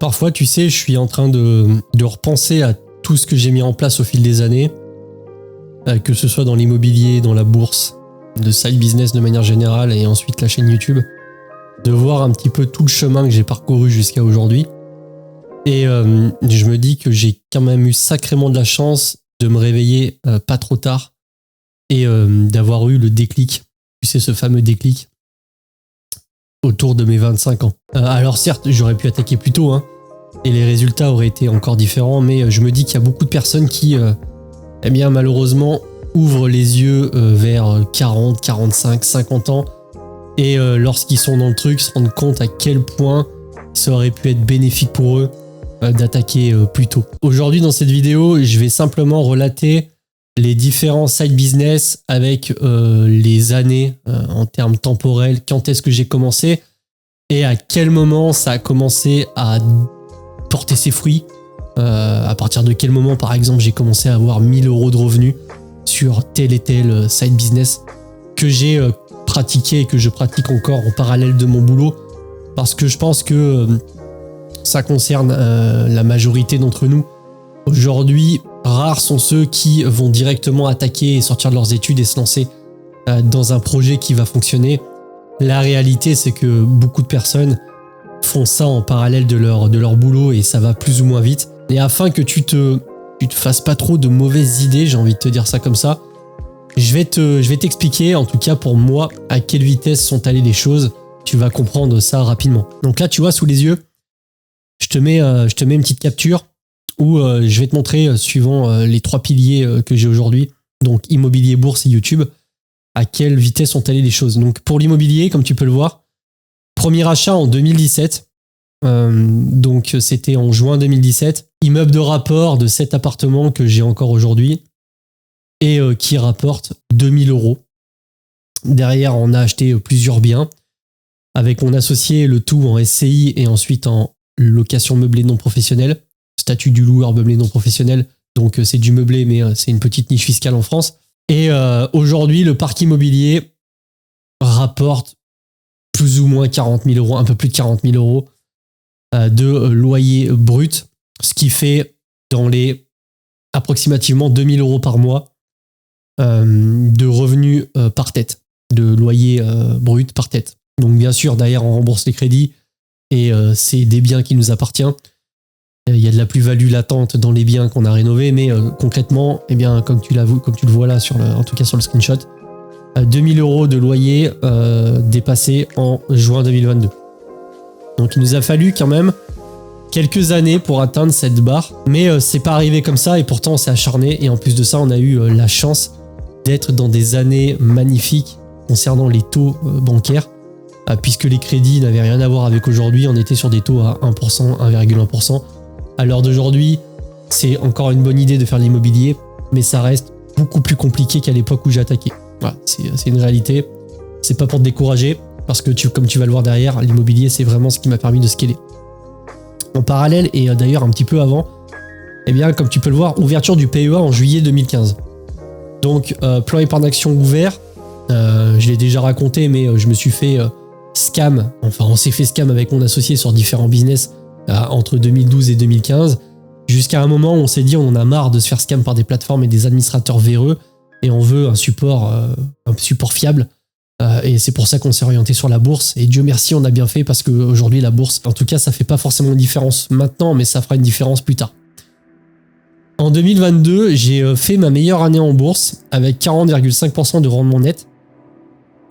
Parfois, tu sais, je suis en train de repenser à tout ce que j'ai mis en place au fil des années, que ce soit dans l'immobilier, dans la bourse, de side business de manière générale et ensuite la chaîne YouTube, de voir un petit peu tout le chemin que j'ai parcouru jusqu'à aujourd'hui. Et je me dis que j'ai quand même eu sacrément de la chance de me réveiller pas trop tard et d'avoir eu le déclic, tu sais, ce fameux déclic autour de mes 25 ans. Alors certes, j'aurais pu attaquer plus tôt, hein, et les résultats auraient été encore différents, mais je me dis qu'il y a beaucoup de personnes qui, eh bien, malheureusement, ouvrent les yeux vers 40, 45, 50 ans, et lorsqu'ils sont dans le truc, se rendent compte à quel point ça aurait pu être bénéfique pour eux d'attaquer plus tôt. Aujourd'hui, dans cette vidéo, je vais simplement relater les différents side business avec les années en termes temporels, quand est-ce que j'ai commencé et à quel moment ça a commencé à porter ses fruits, à partir de quel moment par exemple j'ai commencé à avoir 1000 € de revenus sur tel et tel side business que j'ai pratiqué et que je pratique encore en parallèle de mon boulot, parce que je pense que ça concerne la majorité d'entre nous. Aujourd'hui, rares sont ceux qui vont directement attaquer et sortir de leurs études et se lancer dans un projet qui va fonctionner. La réalité, c'est que beaucoup de personnes font ça en parallèle de leur boulot et ça va plus ou moins vite. Et afin que tu te fasses pas trop de mauvaises idées, j'ai envie de te dire ça comme ça, je vais t'expliquer, en tout cas pour moi, à quelle vitesse sont allées les choses. Tu vas comprendre ça rapidement. Donc là, tu vois, sous les yeux, je te mets une petite capture où je vais te montrer, suivant les 3 piliers que j'ai aujourd'hui, donc immobilier, bourse et YouTube, à quelle vitesse sont allées les choses. Donc pour l'immobilier, comme tu peux le voir, premier achat en 2017, donc c'était en juin 2017, immeuble de rapport de 7 appartements que j'ai encore aujourd'hui et qui rapporte 2000 €. Derrière, on a acheté plusieurs biens avec mon associé, le tout en SCI et ensuite en location meublée non professionnelle, statut du loueur meublé non professionnel, donc c'est du meublé mais c'est une petite niche fiscale en France. Et aujourd'hui, le parc immobilier rapporte plus ou moins 40 000 €, un peu plus de 40 000 € de loyer brut, ce qui fait dans les approximativement 2000 € par mois de revenus par tête, de loyer brut par tête. Donc bien sûr, derrière, on rembourse les crédits et c'est des biens qui nous appartiennent. Il y a de la plus-value latente dans les biens qu'on a rénovés, mais concrètement, eh bien, comme tu le vois là, en tout cas sur le screenshot, 2000 € de loyer dépassé en juin 2022. Donc il nous a fallu quand même quelques années pour atteindre cette barre, mais c'est pas arrivé comme ça et pourtant on s'est acharné, et en plus de ça, on a eu la chance d'être dans des années magnifiques concernant les taux bancaires, puisque les crédits n'avaient rien à voir avec aujourd'hui. On était sur des taux à 1%, 1,1%. À l'heure d'aujourd'hui, c'est encore une bonne idée de faire l'immobilier, mais ça reste beaucoup plus compliqué qu'à l'époque où j'ai attaqué. Voilà, c'est une réalité. C'est pas pour te décourager, parce que comme tu vas le voir derrière, l'immobilier, c'est vraiment ce qui m'a permis de scaler. En parallèle, et d'ailleurs un petit peu avant, eh bien, comme tu peux le voir, ouverture du PEA en juillet 2015. Donc, plan épargne action ouvert. Je l'ai déjà raconté, mais je me suis fait scam. Enfin, on s'est fait scam avec mon associé sur différents business entre 2012 et 2015, jusqu'à un moment où on s'est dit on en a marre de se faire scam par des plateformes et des administrateurs véreux, et on veut un support fiable. Et c'est pour ça qu'on s'est orienté sur la bourse. Et Dieu merci, on a bien fait, parce qu'aujourd'hui, la bourse, en tout cas, ça fait pas forcément une différence maintenant, mais ça fera une différence plus tard. En 2022, j'ai fait ma meilleure année en bourse avec 40,5% de rendement net.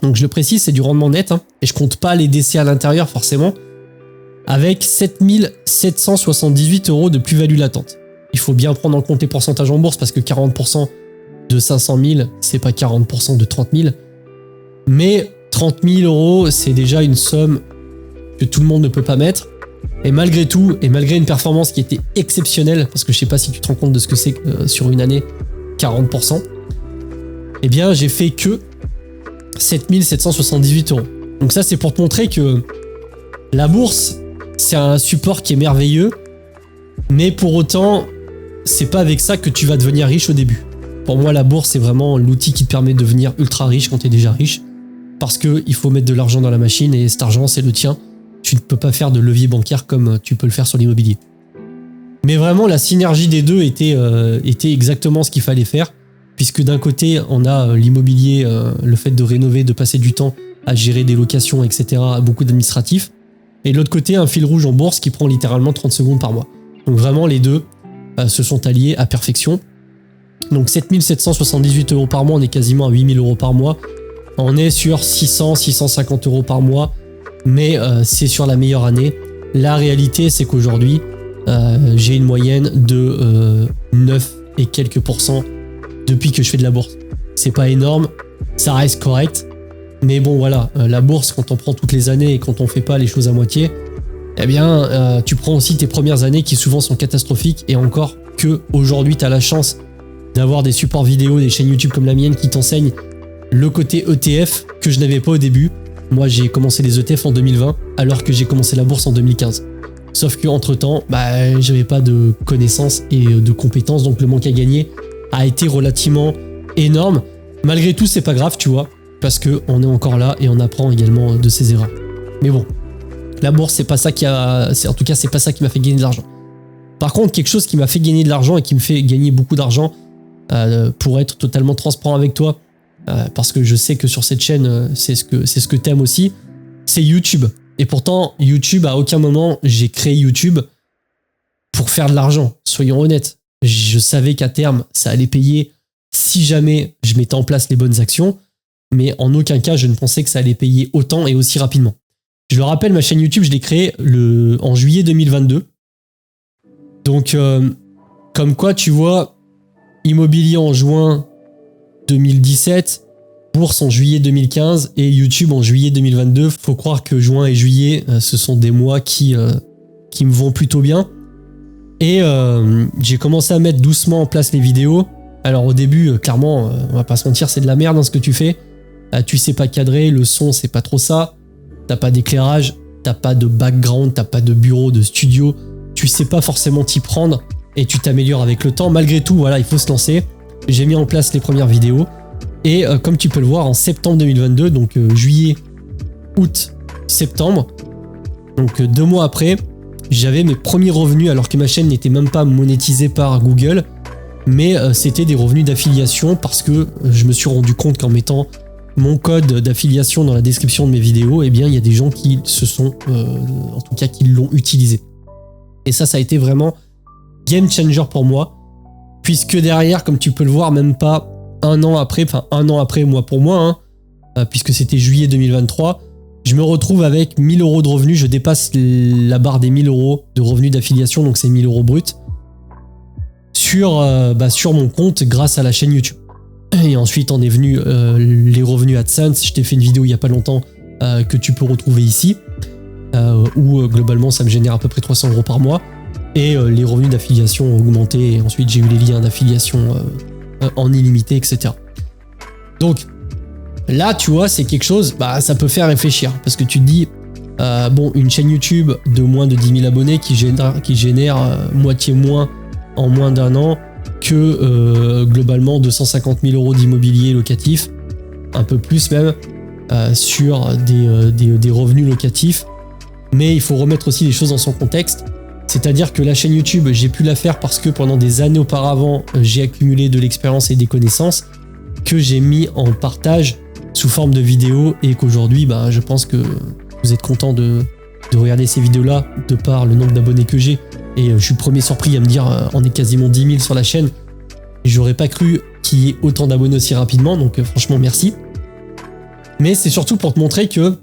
Donc je le précise, c'est du rendement net, hein, et je compte pas les décès à l'intérieur forcément, avec 7778 € de plus-value latente. Il faut bien prendre en compte les pourcentages en bourse, parce que 40% de 500 000, c'est pas 40% de 30 000. Mais 30 000 €, c'est déjà une somme que tout le monde ne peut pas mettre. Et malgré tout, et malgré une performance qui était exceptionnelle, parce que je sais pas si tu te rends compte de ce que c'est sur une année, 40%, eh bien j'ai fait que 7778 €. Donc ça, c'est pour te montrer que la bourse, c'est un support qui est merveilleux, mais pour autant, c'est pas avec ça que tu vas devenir riche au début. Pour moi, la bourse, c'est vraiment l'outil qui te permet de devenir ultra riche quand tu es déjà riche, parce qu'il faut mettre de l'argent dans la machine, et cet argent, c'est le tien. tu ne peux pas faire de levier bancaire comme tu peux le faire sur l'immobilier. Mais vraiment, la synergie des deux était exactement ce qu'il fallait faire, puisque d'un côté, on a l'immobilier, le fait de rénover, de passer du temps à gérer des locations, etc., beaucoup d'administratifs, et de l'autre côté, un fil rouge en bourse qui prend littéralement 30 secondes par mois. Donc vraiment, les deux se sont alliés à perfection. Donc 7 778 € par mois, on est quasiment à 8 000 € par mois. On est sur 600-650 € par mois, mais c'est sur la meilleure année. La réalité, c'est qu'aujourd'hui, j'ai une moyenne de 9 et quelques % depuis que je fais de la bourse. C'est pas énorme, ça reste correct, mais bon voilà, la bourse, quand on prend toutes les années et quand on fait pas les choses à moitié, eh bien tu prends aussi tes premières années qui souvent sont catastrophiques, et encore que aujourd'hui tu as la chance d'avoir des supports vidéo, des chaînes YouTube comme la mienne qui t'enseignent le côté ETF que je n'avais pas au début. Moi j'ai commencé les ETF en 2020 alors que j'ai commencé la bourse en 2015. Sauf qu'entre temps, j'avais pas de connaissances et de compétences, donc le manque à gagner a été relativement énorme. Malgré tout, c'est pas grave, tu vois, parce qu'on est encore là et on apprend également de ses erreurs. Mais bon, la bourse, c'est pas ça en tout cas, c'est pas ça qui m'a fait gagner de l'argent. Par contre, quelque chose qui m'a fait gagner de l'argent et qui me fait gagner beaucoup d'argent, pour être totalement transparent avec toi, parce que je sais que sur cette chaîne, c'est ce que t'aimes aussi, c'est YouTube. Et pourtant, YouTube, à aucun moment, j'ai créé YouTube pour faire de l'argent. Soyons honnêtes. Je savais qu'à terme, ça allait payer si jamais je mettais en place les bonnes actions, mais en aucun cas, je ne pensais que ça allait payer autant et aussi rapidement. Je le rappelle, ma chaîne YouTube, je l'ai créée en juillet 2022. Donc, comme quoi, tu vois, immobilier en juin 2017, bourse en juillet 2015 et YouTube en juillet 2022. Faut croire que juin et juillet, ce sont des mois qui me vont plutôt bien. Et j'ai commencé à mettre doucement en place les vidéos. Alors au début, clairement, on va pas se mentir, c'est de la merde ce que tu fais. Tu sais pas cadrer, le son c'est pas trop ça. T'as pas d'éclairage, t'as pas de background, t'as pas de bureau, de studio. Tu sais pas forcément t'y prendre et tu t'améliores avec le temps. Malgré tout, voilà, il faut se lancer. J'ai mis en place les premières vidéos. Et comme tu peux le voir, en septembre 2022, donc juillet, août, septembre, donc 2 mois après, j'avais mes premiers revenus alors que ma chaîne n'était même pas monétisée par Google, mais c'était des revenus d'affiliation parce que je me suis rendu compte qu'en mettant mon code d'affiliation dans la description de mes vidéos, eh bien il y a des gens qui en tout cas qui l'ont utilisé. Et ça a été vraiment game changer pour moi, puisque derrière, comme tu peux le voir, même pas un an après, mois pour mois, puisque c'était juillet 2023, je me retrouve avec 1 000 € de revenus. Je dépasse la barre des 1 000 € de revenus d'affiliation, donc c'est 1 000 € brut, sur mon compte grâce à la chaîne YouTube. Et ensuite, on est venu les revenus AdSense. Je t'ai fait une vidéo il n'y a pas longtemps que tu peux retrouver ici, où globalement, ça me génère à peu près 300 € par mois. Et les revenus d'affiliation ont augmenté. Et ensuite, j'ai eu les liens d'affiliation en illimité, etc. Donc là, tu vois, c'est quelque chose, ça peut faire réfléchir, parce que tu te dis, une chaîne YouTube de moins de 10 000 abonnés qui génère moitié moins en moins d'un an que globalement 250 000 € d'immobilier locatif, un peu plus même, sur des revenus locatifs. Mais il faut remettre aussi les choses dans son contexte. C'est-à-dire que la chaîne YouTube, j'ai pu la faire parce que pendant des années auparavant, j'ai accumulé de l'expérience et des connaissances que j'ai mis en partage sous forme de vidéos, et qu'aujourd'hui, je pense que vous êtes content de regarder ces vidéos-là de par le nombre d'abonnés que j'ai. Et je suis le premier surpris à me dire, on est quasiment 10 000 sur la chaîne. J'aurais pas cru qu'il y ait autant d'abonnés aussi rapidement, donc franchement, merci. Mais c'est surtout pour te montrer que,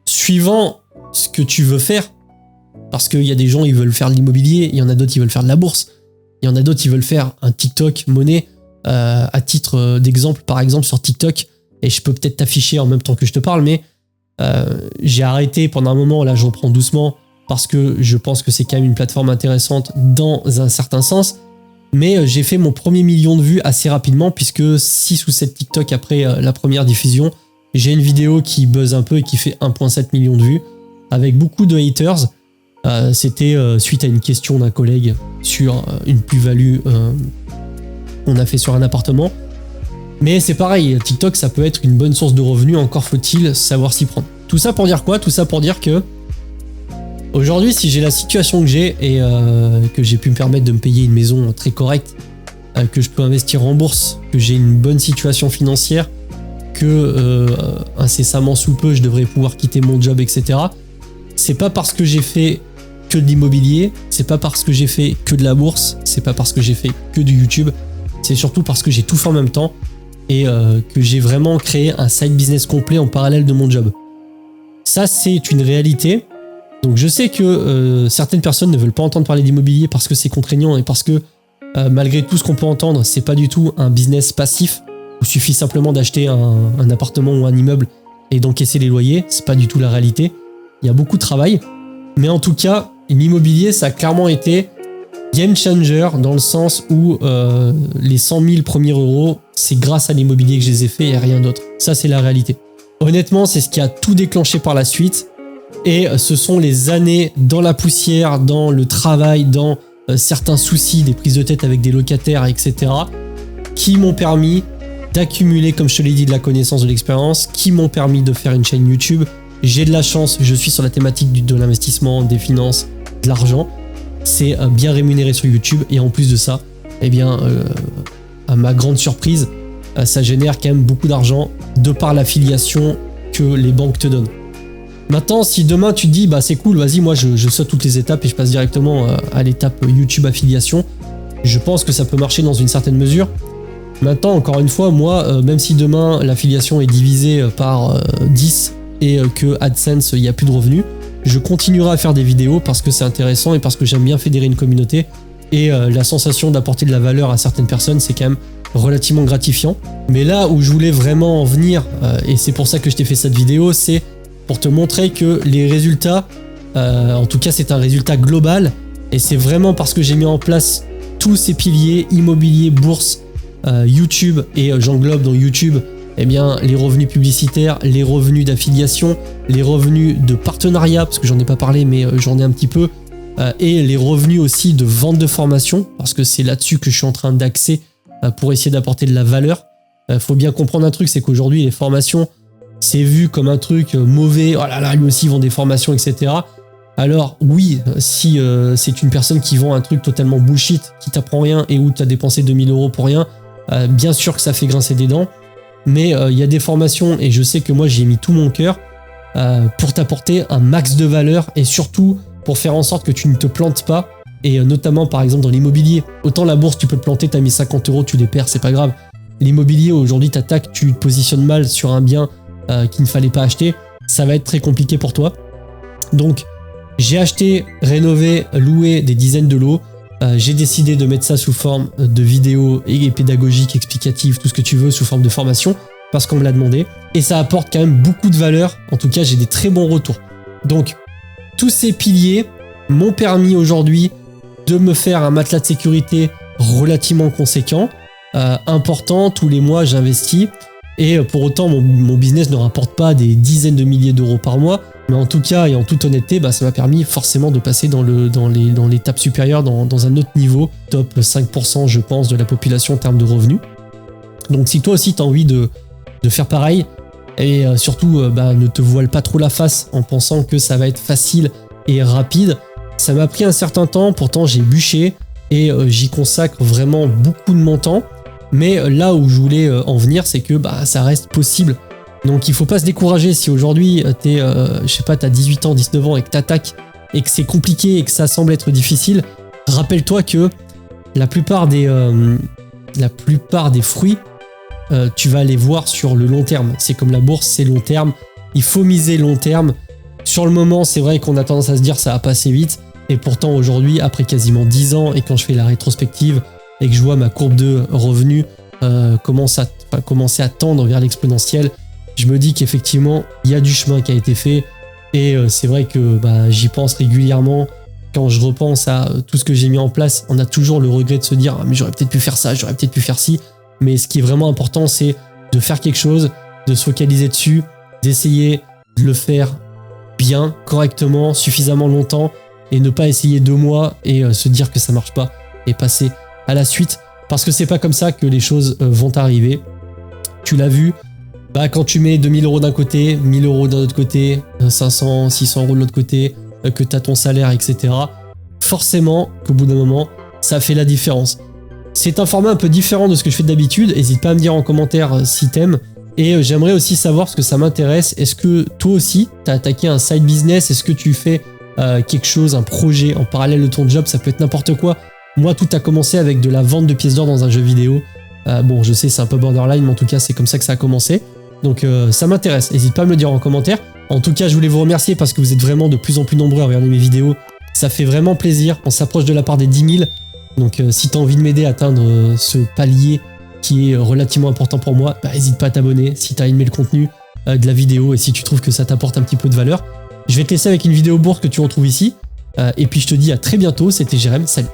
suivant ce que tu veux faire, parce qu'il y a des gens, ils veulent faire de l'immobilier, il y en a d'autres, ils veulent faire de la bourse, il y en a d'autres, ils veulent faire un TikTok monnaie. À titre d'exemple, par exemple, sur TikTok, et je peux peut-être t'afficher en même temps que je te parle, mais j'ai arrêté pendant un moment, là je reprends doucement, parce que je pense que c'est quand même une plateforme intéressante dans un certain sens, mais j'ai fait mon premier 1 million de vues assez rapidement, puisque 6 ou 7 TikTok après la première diffusion, j'ai une vidéo qui buzz un peu et qui fait 1,7 million de vues, avec beaucoup de haters. C'était suite à une question d'un collègue sur une plus-value qu'on a fait sur un appartement. Mais c'est pareil, TikTok, ça peut être une bonne source de revenus, encore faut-il savoir s'y prendre. Tout ça pour dire quoi? Tout ça pour dire que aujourd'hui, si j'ai la situation que j'ai et que j'ai pu me permettre de me payer une maison très correcte, que je peux investir en bourse, que j'ai une bonne situation financière, que incessamment sous peu, je devrais pouvoir quitter mon job, etc. C'est pas parce que j'ai fait que de l'immobilier, c'est pas parce que j'ai fait que de la bourse, c'est pas parce que j'ai fait que du YouTube, c'est surtout parce que j'ai tout fait en même temps et que j'ai vraiment créé un side business complet en parallèle de mon job. Ça, c'est une réalité. Donc je sais que certaines personnes ne veulent pas entendre parler d'immobilier parce que c'est contraignant et parce que malgré tout ce qu'on peut entendre, c'est pas du tout un business passif. Il suffit simplement d'acheter un appartement ou un immeuble et d'encaisser les loyers. C'est pas du tout la réalité. Il y a beaucoup de travail. Mais en tout cas, l'immobilier, ça a clairement été game changer dans le sens où les 100 000 premiers euros, c'est grâce à l'immobilier que je les ai faits et rien d'autre. Ça, c'est la réalité. Honnêtement, c'est ce qui a tout déclenché par la suite. Et ce sont les années dans la poussière, dans le travail, dans certains soucis, des prises de tête avec des locataires, etc. qui m'ont permis d'accumuler, comme je te l'ai dit, de la connaissance, de l'expérience, qui m'ont permis de faire une chaîne YouTube. J'ai de la chance, je suis sur la thématique de l'investissement, des finances, de l'argent. C'est bien rémunéré sur YouTube et en plus de ça, eh bien, à ma grande surprise, ça génère quand même beaucoup d'argent de par l'affiliation que les banques te donnent. Maintenant, si demain tu te dis, bah c'est cool, vas-y, moi je saute toutes les étapes et je passe directement à l'étape YouTube affiliation, je pense que ça peut marcher dans une certaine mesure. Maintenant, encore une fois, moi, même si demain l'affiliation est divisée par 10 et que AdSense, il n'y a plus de revenus, je continuerai à faire des vidéos parce que c'est intéressant et parce que j'aime bien fédérer une communauté. Et la sensation d'apporter de la valeur à certaines personnes, c'est quand même relativement gratifiant. Mais là où je voulais vraiment en venir, et c'est pour ça que je t'ai fait cette vidéo, c'est pour te montrer que les résultats, en tout cas c'est un résultat global, et c'est vraiment parce que j'ai mis en place tous ces piliers, immobilier, bourse, YouTube, et j'englobe dans YouTube eh bien, les revenus publicitaires, les revenus d'affiliation, les revenus de partenariat, parce que j'en ai pas parlé mais j'en ai un petit peu, et les revenus aussi de vente de formation, parce que c'est là-dessus que je suis en train d'axer pour essayer d'apporter de la valeur. Faut bien comprendre un truc, c'est qu'aujourd'hui les formations, c'est vu comme un truc mauvais, oh là là, lui aussi vend des formations, etc. Alors oui, si c'est une personne qui vend un truc totalement bullshit, qui t'apprend rien et où tu as dépensé 2000 € pour rien, bien sûr que ça fait grincer des dents, mais il y a des formations et je sais que moi j'y ai mis tout mon cœur pour t'apporter un max de valeur et surtout pour faire en sorte que tu ne te plantes pas, et notamment par exemple dans l'immobilier. Autant la bourse tu peux te planter, tu as mis 50 €, tu les perds, c'est pas grave. L'immobilier aujourd'hui t'attaques, tu te positionnes mal sur un bien qu'il ne fallait pas acheter, ça va être très compliqué pour toi. Donc j'ai acheté, rénové, loué des dizaines de lots. J'ai décidé de mettre ça sous forme de vidéos et pédagogiques, explicatives, tout ce que tu veux, sous forme de formation, parce qu'on me l'a demandé. Et ça apporte quand même beaucoup de valeur. En tout cas, j'ai des très bons retours. Donc, tous ces piliers m'ont permis aujourd'hui de me faire un matelas de sécurité relativement conséquent, important. Tous les mois, j'investis. Et pour autant, mon business ne rapporte pas des dizaines de milliers d'euros par mois. Mais en tout cas, et en toute honnêteté, bah, ça m'a permis forcément de passer dans l'étape supérieure, dans un autre niveau, top 5% je pense de la population en termes de revenus. Donc si toi aussi tu as envie de faire pareil, et surtout ne te voile pas trop la face en pensant que ça va être facile et rapide, ça m'a pris un certain temps, pourtant j'ai bûché et j'y consacre vraiment beaucoup de mon temps. Mais là où je voulais en venir, c'est que ça reste possible. Donc il faut pas se décourager si aujourd'hui t'es, je sais pas, t'as 18 ans, 19 ans et que t'attaques et que c'est compliqué et que ça semble être difficile. Rappelle-toi que la plupart des fruits, tu vas les voir sur le long terme. C'est comme la bourse, c'est long terme. Il faut miser long terme. Sur le moment, c'est vrai qu'on a tendance à se dire ça va passer vite. Et pourtant aujourd'hui, après quasiment 10 ans et quand je fais la rétrospective et que je vois ma courbe de revenus commencer à tendre vers l'exponentiel, je me dis qu'effectivement, il y a du chemin qui a été fait et c'est vrai que j'y pense régulièrement. Quand je repense à tout ce que j'ai mis en place, on a toujours le regret de se dire « mais j'aurais peut-être pu faire ça, j'aurais peut-être pu faire ci ». Mais ce qui est vraiment important, c'est de faire quelque chose, de se focaliser dessus, d'essayer de le faire bien, correctement, suffisamment longtemps et ne pas essayer 2 mois et se dire que ça marche pas et passer à la suite. Parce que c'est pas comme ça que les choses vont arriver. Tu l'as vu, bah quand tu mets 2000 € d'un côté, 1000 € d'un autre côté, 500, 600 € de l'autre côté, que tu as ton salaire, etc., forcément qu'au bout d'un moment, ça fait la différence. C'est un format un peu différent de ce que je fais d'habitude, n'hésite pas à me dire en commentaire si t'aimes. Et j'aimerais aussi savoir, parce que ça m'intéresse, est-ce que toi aussi, tu as attaqué un side business? Est-ce que tu fais quelque chose, un projet en parallèle de ton job? Ça peut être n'importe quoi. Moi, tout a commencé avec de la vente de pièces d'or dans un jeu vidéo. Bon, je sais, c'est un peu borderline, mais en tout cas, c'est comme ça que ça a commencé. Donc, ça m'intéresse. N'hésite pas à me le dire en commentaire. En tout cas, je voulais vous remercier parce que vous êtes vraiment de plus en plus nombreux à regarder mes vidéos. Ça fait vraiment plaisir. On s'approche de la part des 10 000. Donc, si tu as envie de m'aider à atteindre ce palier qui est relativement important pour moi, bah, n'hésite pas à t'abonner si tu as aimé le contenu de la vidéo et si tu trouves que ça t'apporte un petit peu de valeur. Je vais te laisser avec une vidéo bourse que tu retrouves ici. Et puis, je te dis à très bientôt. C'était Jérém. Salut.